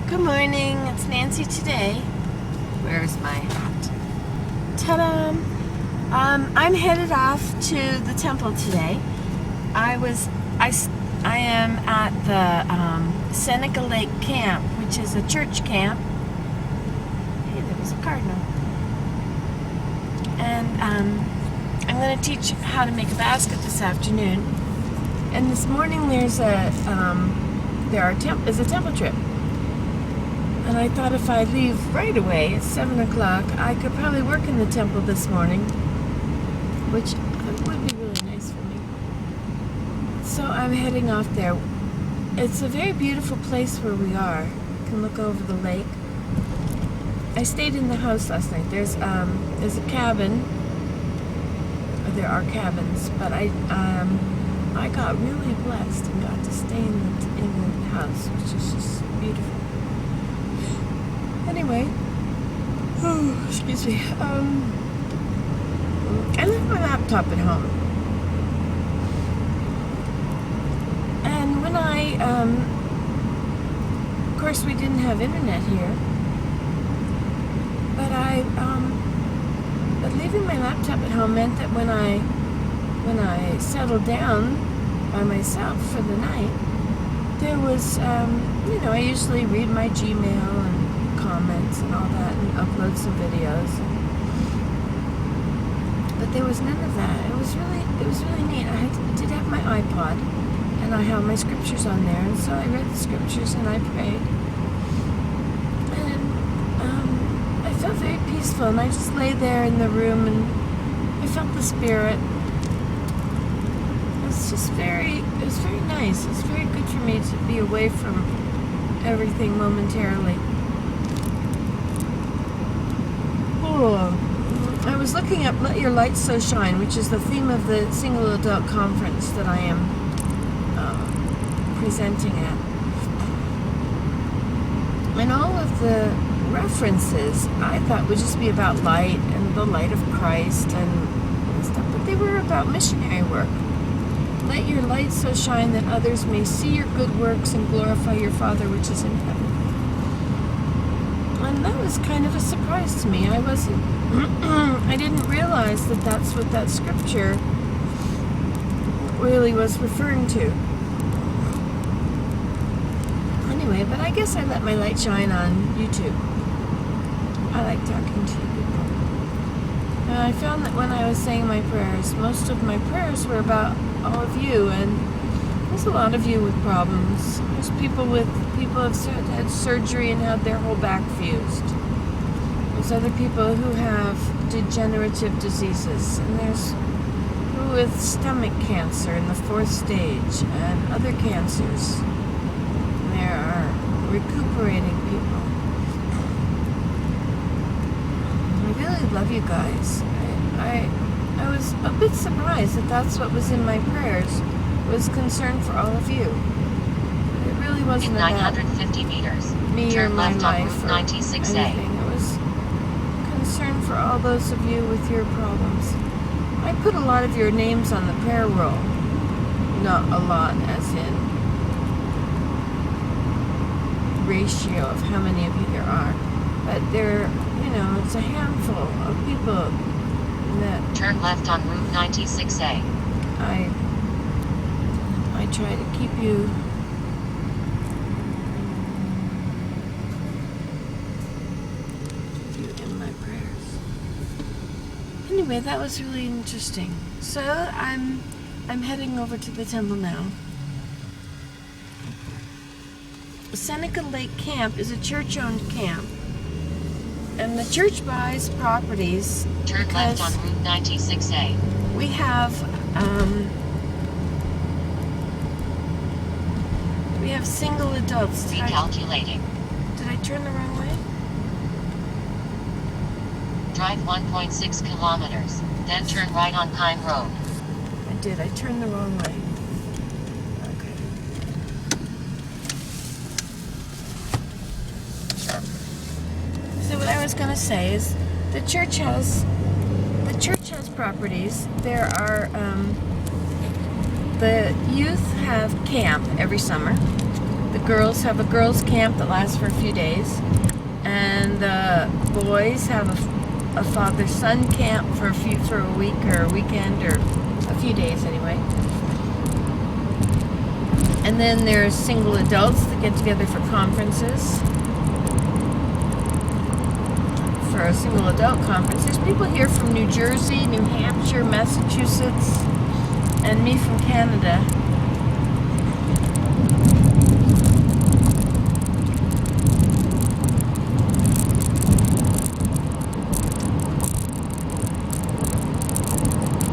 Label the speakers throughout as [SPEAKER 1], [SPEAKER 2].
[SPEAKER 1] Good morning, it's Nancy today. Where's my hat? Ta-da! I'm headed off to the temple today. I am at the Seneca Lake Camp, which is a church camp. Hey, there was a cardinal. And I'm going to teach how to make a basket this afternoon. And this morning there's a temple trip. And I thought if I leave right away at 7 o'clock, I could probably work in the temple this morning, which would be really nice for me. So I'm heading off there. It's a very beautiful place where we are. You can look over the lake. I stayed in the house last night. There's a cabin. There are cabins, but I got really blessed and got to stay in the house, which is just beautiful. Anyway, excuse me. I left my laptop at home, and when of course, we didn't have internet here, but leaving my laptop at home meant that when I settled down by myself for the night, there was, I usually read my Gmail and comments and all that and upload some videos, but there was none of that. It was really neat. I did have my iPod and I have my scriptures on there, and so I read the scriptures and I prayed, and I felt very peaceful, and I just lay there in the room and I felt the Spirit. It was very nice. It was very good for me to be away from everything momentarily. I was looking up Let Your Light So Shine, which is the theme of the single adult conference that I am presenting at. And all of the references I thought would just be about light and the light of Christ and stuff, but they were about missionary work. Let your light so shine that others may see your good works and glorify your Father which is in heaven. And that was kind of a surprise to me. I didn't realize that that's what that scripture really was referring to. Anyway, but I guess I let my light shine on YouTube. I like talking to you people. And I found that when I was saying my prayers, most of my prayers were about all of you, and there's a lot of you with problems. There's people have had surgery and had their whole back fused. There's other people who have degenerative diseases, and there's people with stomach cancer in the 4th stage and other cancers. And there are recuperating people. I really love you guys. I was a bit surprised that that's what was in my prayers, was concern for all of you. It really wasn't
[SPEAKER 2] in 950 meters,
[SPEAKER 1] me or my life or
[SPEAKER 2] 96A.
[SPEAKER 1] anything. It was concern for all those of you with your problems. I put a lot of your names on the prayer roll. Not a lot, as in ratio of how many of you there are. But it's a handful of people that...
[SPEAKER 2] Turn left on Route 96A.
[SPEAKER 1] I try to keep you in my prayers. Anyway, that was really interesting. So I'm heading over to the temple now. Seneca Lake Camp is a church-owned camp, and the church buys properties.
[SPEAKER 2] Turn left on Route 96A.
[SPEAKER 1] We have single adults.
[SPEAKER 2] Recalculating.
[SPEAKER 1] Did I turn the wrong way?
[SPEAKER 2] Drive 1.6 kilometers, then turn right on Pine Road.
[SPEAKER 1] I did. I turned the wrong way. Okay. So what I was going to say is the church has properties. There are the youth have camp every summer. the girls have a girls' camp that lasts for a few days, and the boys have a father-son camp for a week or a weekend or a few days anyway. And then there's single adults that get together for conferences. For a single adult conference. There's people here from New Jersey, New Hampshire, Massachusetts, and me from Canada.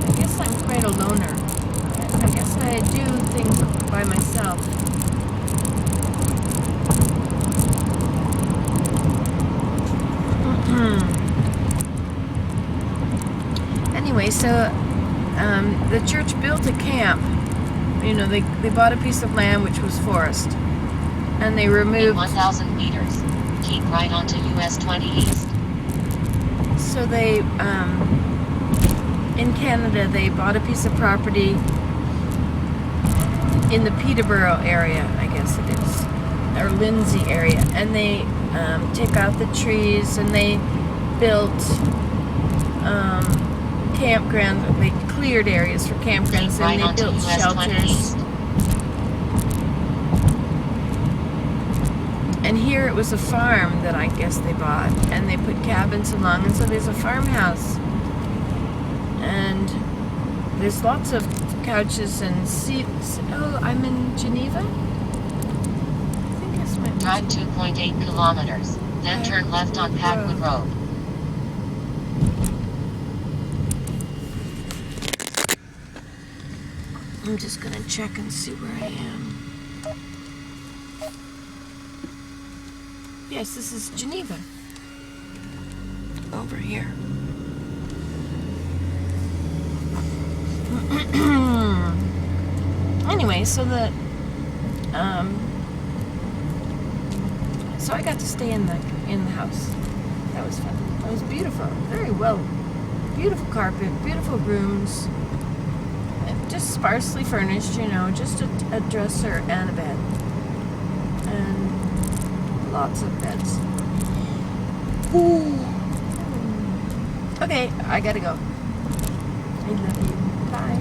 [SPEAKER 1] I guess I'm quite a loner. I guess I do things by myself. Anyway, so the church built a camp. You know, they bought a piece of land which was forest, and they removed.
[SPEAKER 2] In 1,000 meters, keep right onto US 20 East.
[SPEAKER 1] So they, in Canada, they bought a piece of property in the Peterborough area, I guess it is, or Lindsay area, and they took out the trees and they built campground. They cleared areas for campgrounds and they built shelters. And here it was a farm that I guess they bought, and they put cabins along, and so there's a farmhouse, and there's lots of couches and seats. Oh, I'm in Geneva? I think that's my...
[SPEAKER 2] Drive 2.8 kilometers, then turn left on Packwood Road.
[SPEAKER 1] I'm just gonna check and see where I am. Yes, this is Geneva. Over here. Anyway, so so I got to stay in the house. That was fun. It was beautiful. Very well. Beautiful carpet, beautiful rooms. Just sparsely furnished, you know, just a dresser and a bed. And lots of beds. Ooh. Okay, I gotta go. I love you. Bye.